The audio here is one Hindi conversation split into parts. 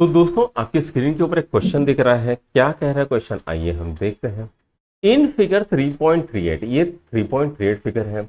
तो दोस्तों आपकी स्क्रीन के ऊपर एक क्वेश्चन दिख रहा है। क्या कह रहा है क्वेश्चन, आइए हम देखते हैं। इन फिगर 3.38, ये 3.38 फिगर है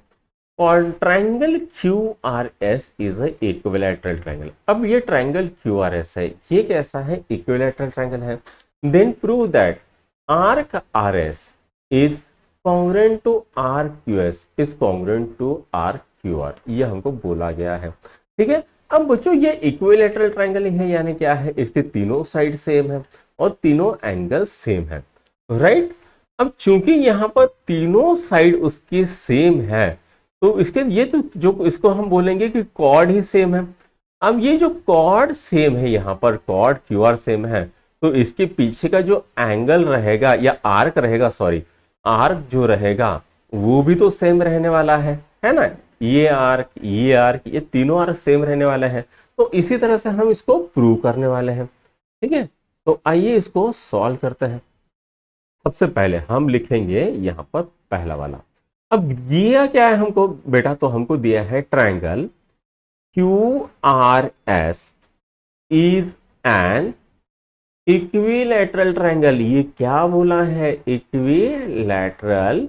और triangle Q R S is a equilateral triangle. अब ये ट्राइंगल क्यू आर एस है, ये कैसा है? इक्विलैटरल ट्राइंगल है। Then prove that arc R S is congruent to R Q S is congruent to R Q R, ये हमको बोला गया है। ठीक है। अब बच्चों ये इक्विलैटरल ट्राइंगल है, यानी क्या है? इसके तीनों साइड सेम है और तीनों एंगल सेम है, राइट। अब चूंकि यहां पर तीनों साइड उसकी सेम है तो इसके ये तो जो इसको हम बोलेंगे कि कॉर्ड ही सेम है। अब ये जो कॉर्ड सेम है, यहां पर कॉर्ड क्यू आर सेम है, तो इसके पीछे का जो एंगल रहेगा या आर्क रहेगा, सॉरी आर्क जो रहेगा वो भी तो सेम रहने वाला है ना। ये तीनों आर्क सेम रहने वाले हैं। तो इसी तरह से हम इसको प्रूव करने वाले हैं। ठीक है, तो आइए इसको सॉल्व करते हैं। सबसे पहले हम लिखेंगे यहां पर पहला वाला। अब दिया क्या है हमको बेटा? तो हमको दिया है triangle Q R S is an equilateral triangle. ये क्या बोला है? Equilateral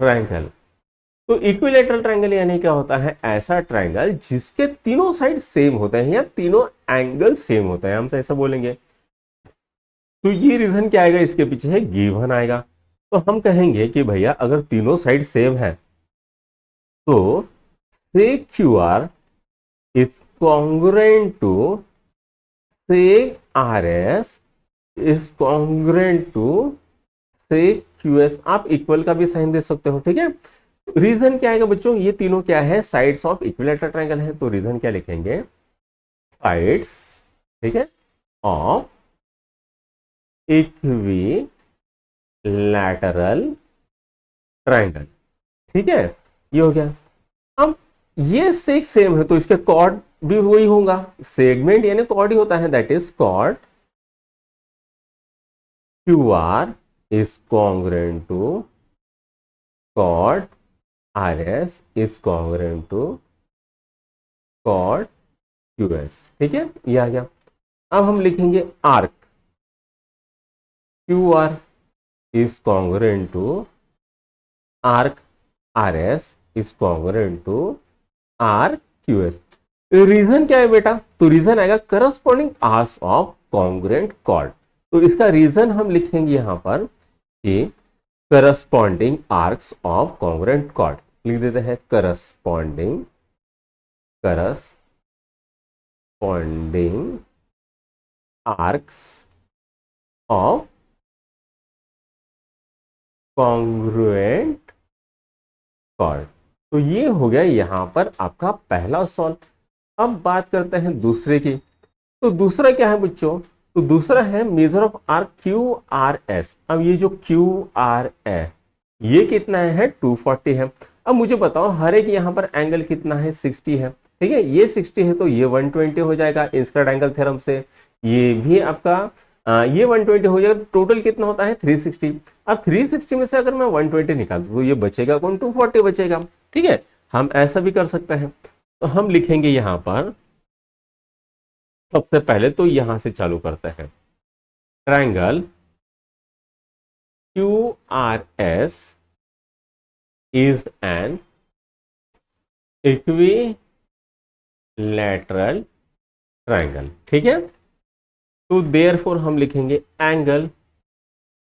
triangle. तो इक्विलैटरल ट्राइंगल यानी क्या होता है? ऐसा ट्राइंगल जिसके तीनों साइड सेम होते हैं या तीनों एंगल सेम होते हैं, हम ऐसा बोलेंगे। तो ये रीजन क्या आएगा? इसके पीछे है गिवन आएगा। तो हम कहेंगे कि भैया अगर तीनों साइड सेम है तो seg Q R is congruent to seg R S is congruent to seg Q S. आप इक्वल का भी साइन दे सकते हो। ठीक है, रीजन क्या आएगा बच्चों? ये तीनों क्या है? साइड्स ऑफ इक्विलैटरल ट्रायंगल है। तो रीजन क्या लिखेंगे? साइड्स, ठीक है, ऑफ इक्विलैटरल ट्रायंगल। ठीक है, ये हो गया। अब ये सेक सेम है तो इसके कॉर्ड भी वही होगा। सेगमेंट यानी कॉर्ड ही होता है, that is chord Q R is congruent to chord R S is congruent to chord Q S. ठीक है, ये आ गया। अब हम लिखेंगे arc Q R is congruent to arc R S is congruent to R Q S. Reason क्या है बेटा? तो रीजन आएगा corresponding arcs of congruent chord. तो इसका रीजन हम लिखेंगे यहां पर कि corresponding arcs of congruent chord. लिख देते हैं corresponding arcs of congruent chord. तो ये हो गया यहां पर आपका पहला सॉल्व। अब बात करते हैं दूसरे की। तो दूसरा क्या है बच्चों? तो दूसरा है major of arc Q R S. अब ये जो क्यू आर है ये कितना है? 240 है। अब मुझे बताओ हर एक यहां पर एंगल कितना है? 60 है। ठीक है, ये 60 है तो ये 120 हो जाएगा इंस्क्वायर्ड एंगल थ्योरम से। ये भी आपका ये 120 हो जाएगा। टोटल कितना होता है? 360। अब 360 में से अगर मैं 120 निकाल दूं तो ये बचेगा कौन? 240 बचेगा। ठीक है, हम ऐसा भी कर सकते हैं। तो हम लिखेंगे यहां पर सबसे पहले तो यहां से चालू करते हैं। Triangle Q R S is an equilateral triangle. ठीक है, तो देयरफॉर हम लिखेंगे angle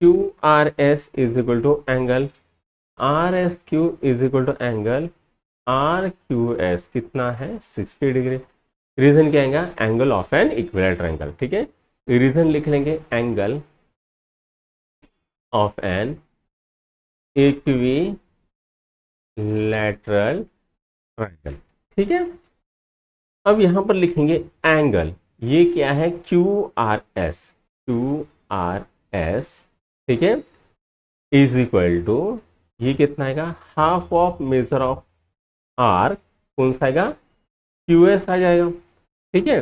Q R S is equal to angle R S Q is equal to angle R Q S कितना है? 60 डिग्री। रीजन क्या आएगा? Angle of an equilateral triangle. ठीक है, रीजन लिख लेंगे angle of an equilateral triangle. ठीक है, अब यहां पर लिखेंगे एंगल, ये क्या है? Q R S, Q R S, ठीक है, इज इक्वल टू ये कितना आएगा? Half of measure of R, कौन सा आएगा? क्यू एस आ जाएगा। ठीक है,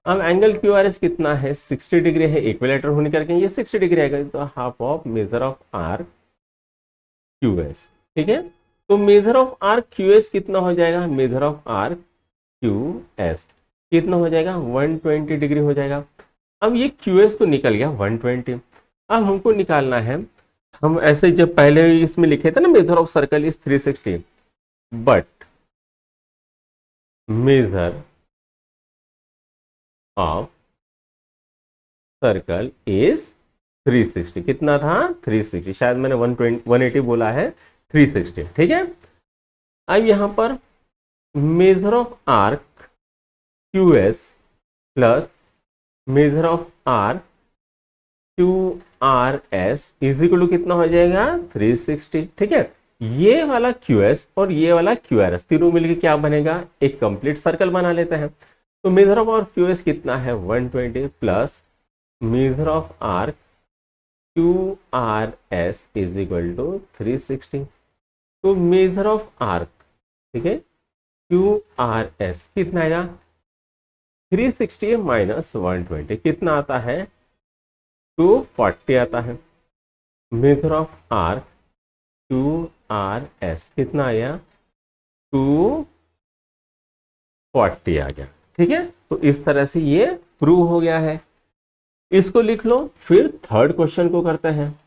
अब एंगल क्यू आर एस कितना है? 60 डिग्री है, इक्विलैटर होने करके ये 60 डिग्री आएगा। तो half of measure of R Q S. ठीक है, तो measure of R Q S कितना हो जाएगा? Measure of R Q S कितना हो जाएगा? 120 डिग्री हो जाएगा। अब ये QS तो निकल गया 120। अब हमको निकालना है, हम ऐसे जब पहले इसमें लिखे थे ना measure of circle is 360 but measure of circle is 360। कितना था? 360। शायद मैंने 180 बोला है, 360। ठीक है। अब यहां पर measure of arc QS plus measure of arc QRS is equal to कितना हो जाएगा? 360। ठीक है। ये वाला QS और ये वाला QRS तीनों मिलके क्या बनेगा? एक कंप्लीट सर्कल बना लेते हैं। तो मेजर ऑफ आर्क QS कितना है? 120 plus measure of arc QRS is equal to 360। तो मेजर ऑफ आर्क, ठीक है, QRS कितना आएगा? 360 माइनस 120 कितना आता है? 240 आता है। मेजर ऑफ आर्क QRS कितना आया? 240 आ गया। ठीक है। तो इस तरह से ये प्रूव हो गया है। इसको लिख लो। फिर थर्ड क्वेश्चन को करते हैं।